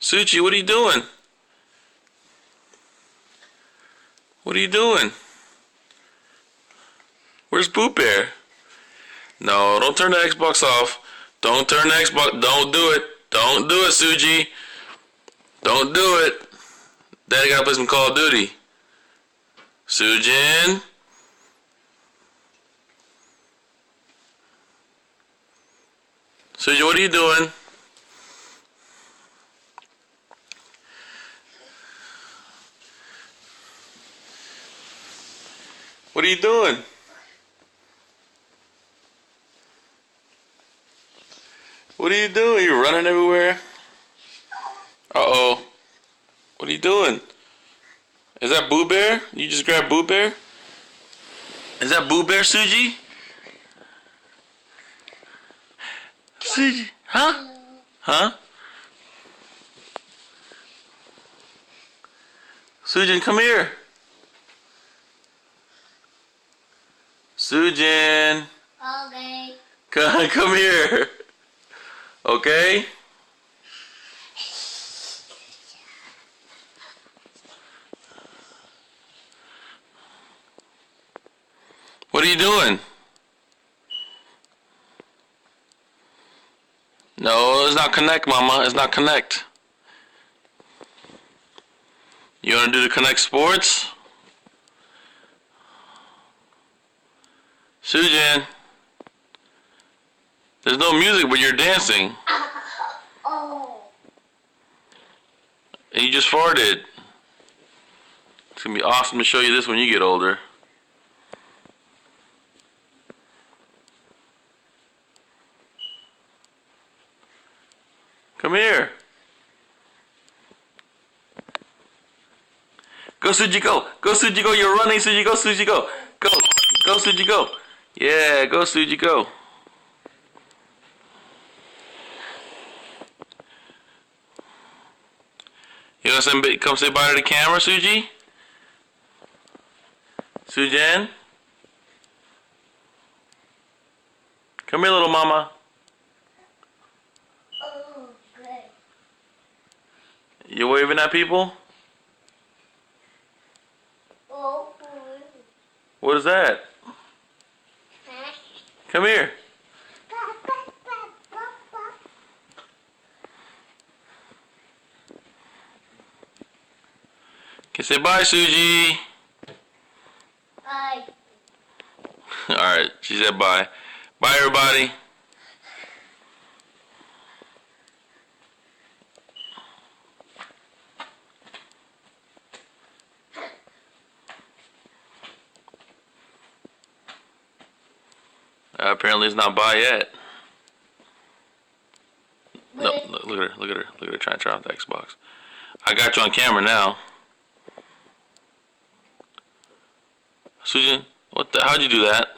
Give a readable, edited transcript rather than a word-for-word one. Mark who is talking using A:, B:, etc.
A: Suchi, what are you doing? What are you doing? Where's Pooh Bear? No, don't turn the Xbox off. Don't turn the Xbox. Don't do it. Don't do it, Suji. Don't do it. Daddy gotta play some Call of Duty. Sujin. Suji, what are you doing? What are you doing? What are you doing? You're running everywhere? Uh-oh. What are you doing? Is that Boo Bear? You just grabbed Boo Bear? Is that Boo Bear, Suji? Suji? Huh? Huh? Sujin, come here. Sujin.
B: Okay.
A: Come here. Okay? What are you doing? No, it's not connect, Mama. It's not connect. You want to do the connect sports? Sujin. There's no music, but you're dancing.
B: Oh.
A: And you just farted. It's going to be awesome to show you this when you get older. Come here. Go, Suji, go. Go, Suji, go. You're running, Suji. Go, Suji, go. Go. Go, Suji, go. Yeah, go, Suji, go. You want to come say bye to the camera, Suji? Sujin? Come here, little mama.
B: Oh, good.
A: You waving at people?
B: Oh,
A: What is that?
B: huh?
A: Come here. Can say bye, Suji.
B: Bye.
A: Alright, she said bye. Bye, everybody. Apparently it's not bye yet. No, look at her, look at her, look at her trying to turn off the Xbox. I got you on camera now. Sujin, how'd you do that?